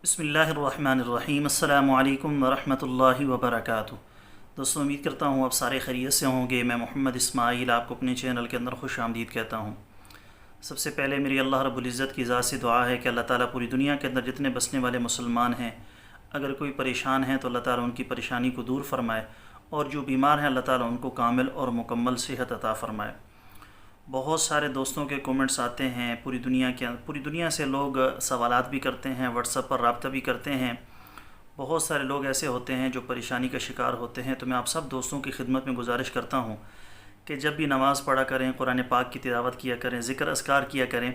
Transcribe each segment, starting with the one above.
बिस्मिल्लाहिर्रहमानिर्रहीम। अस्सलामु अलैकुम वरहमतुल्लाहि वबरकातुहू। दोस्तों, उम्मीद करता हूँ आप सारे खैरियत से होंगे। मैं मोहम्मद इस्माइल आपको अपने चैनल के अंदर खुश आमदीद कहता हूँ। सबसे पहले मेरी अल्लाह रब्बुल इज़्ज़त की ज़ात से दुआ है कि अल्लाह ताला पूरी दुनिया के अंदर जितने बसने वाले मुसलमान हैं, अगर कोई परेशान है तो अल्लाह ताला उनकी परेशानी को दूर फरमाए, और जो बीमार हैं अल्लाह ताला उनको कामिल और मुकम्मल सेहत अता फ़रमाए। बहुत सारे दोस्तों के कमेंट्स आते हैं, पूरी दुनिया से लोग सवालात भी करते हैं, व्हाट्सएप पर रब्ता भी करते हैं। बहुत सारे लोग ऐसे होते हैं जो परेशानी का शिकार होते हैं। तो मैं आप सब दोस्तों की खिदमत में गुजारिश करता हूँ कि जब भी नमाज़ पढ़ा करें, कुरान पाक की तिलावत किया करें, ज़िक्र अस्कार किया करें,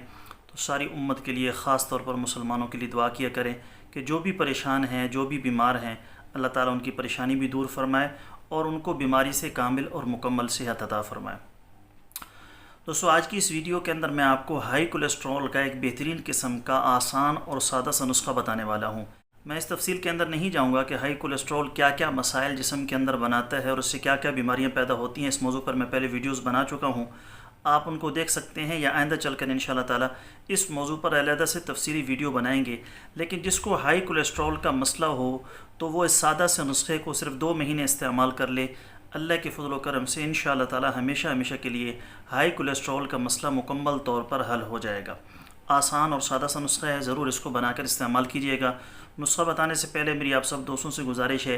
तो सारी उम्मत के लिए, ख़ास तौर पर मुसलमानों के लिए दुआ किया करें कि जो भी परेशान हैं, जो भी बीमार हैं, अल्लाह ताला उनकी परेशानी भी दूर फरमाए और उनको बीमारी से कामिल और मुकम्मल सेहत अता फ़रमाए। दोस्तों, आज की इस वीडियो के अंदर मैं आपको हाई कोलेस्ट्रॉल का एक बेहतरीन किस्म का आसान और सादा सा नुस्खा बताने वाला हूँ। मैं इस तफसील के अंदर नहीं जाऊँगा कि हाई कोलेस्ट्रॉल क्या क्या मसाइल जिस्म के अंदर बनाता है और उससे क्या क्या बीमारियाँ पैदा होती हैं। इस मौजू पर मैं पहले वीडियोज़ बना चुका हूँ, आप उनको देख सकते हैं, या आइंदा चलकर इंशाअल्लाह ताला इस मौजू पर अलहदा से तफसीली वीडियो बनाएंगे। लेकिन जिसको हाई कोलेस्ट्रॉल का मसला हो तो वो इस सादा से नुस्खे को सिर्फ 2 महीने इस्तेमाल कर ले। अल्लाह के फजल व करम से इंशाअल्लाह ताला हमेशा हमेशा के लिए हाई कोलेस्ट्रॉल का मसला मुकम्मल तौर पर हल हो जाएगा। आसान और सादा सा नुस्खा है, ज़रूर इसको बनाकर इस्तेमाल कीजिएगा। नुस्खा बताने से पहले मेरी आप सब दोस्तों से गुजारिश है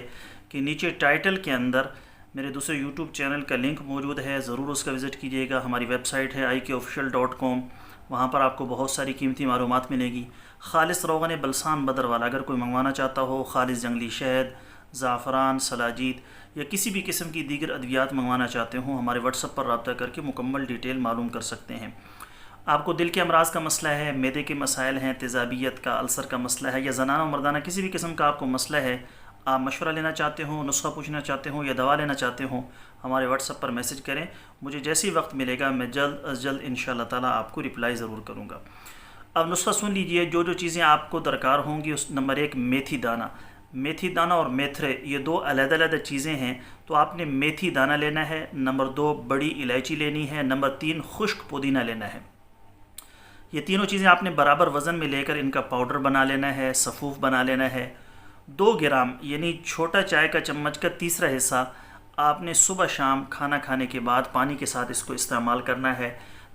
कि नीचे टाइटल के अंदर मेरे दूसरे यूट्यूब चैनल का लिंक मौजूद है, ज़रूर उसका विज़िट कीजिएगा। हमारी वेबसाइट है ikofficial.com, वहाँ पर आपको बहुत सारी कीमती मालूमात मिलेगी। खालिस रोग़न बलसान बदर वाला अगर कोई मंगवाना चाहता हो, खालिस जंगली शहद, ज़ाफ़रान, सलाजीत या किसी भी किस्म की दीगर अद्वियात मंगवाना चाहते हो, हमारे व्हाट्सएप पर रब्ता करके मुकम्मल डिटेल मालूम कर सकते हैं। आपको दिल के अमराज़ का मसला है, मैदे के मसाइल हैं, तेज़ाबियत का, अल्सर का मसला है, या ज़नाना और मर्दाना किसी भी किस्म का आपको मसला है, आप मशवरा लेना चाहते हो, नुस्खा पूछना चाहते हो या दवा लेना चाहते हो, हमारे व्हाट्सएप पर मैसेज करें। मुझे जैसे ही वक्त मिलेगा मैं जल्द अज़ जल्द इंशाअल्लाह ताला आपको रिप्लाई ज़रूर करूँगा। अब नुस्खा सुन लीजिए। जो जो चीज़ें आपको दरकार होंगी, उस नंबर 1 मेथी दाना और मेथरे, ये 2 अलग-अलग चीज़ें हैं। तो आपने मेथी दाना लेना है, नंबर 2 बड़ी इलायची लेनी है, नंबर 3 खुश्क पुदीना लेना है। ये तीनों चीज़ें आपने बराबर वज़न में लेकर इनका पाउडर बना लेना है, सफ़ूफ बना लेना है। 2 ग्राम यानी छोटा चाय का चम्मच का तीसरा हिस्सा आपने सुबह शाम खाना खाने के बाद पानी के साथ इसको इस्तेमाल करना है।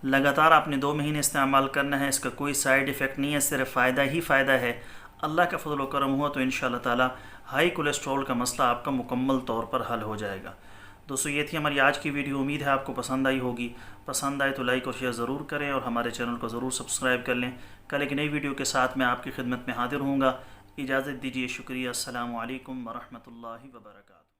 लगातार आपने 2 महीने इस्तेमाल करना है। इसका कोई साइड इफ़ेक्ट नहीं है, सिर्फ फ़ायदा ही फ़ायदा है। अल्लाह का फजल व करम हुआ तो इंशाअल्लाह ताला हाई कोलेस्ट्रॉल का मसला आपका मुकम्मल तौर पर हल हो जाएगा। दोस्तों, ये थी हमारी आज की वीडियो। उम्मीद है आपको पसंद आई होगी। पसंद आए तो लाइक और शेयर ज़रूर करें और हमारे चैनल को ज़रूर सब्सक्राइब कर लें। कल एक नई वीडियो के साथ मैं आपकी खिदमत में हाजिर होऊंगा। इजाज़त दीजिए। शुक्रिया। अस्सलामु अलैकुम वरहमतुल्लाहि वबरकातुहू।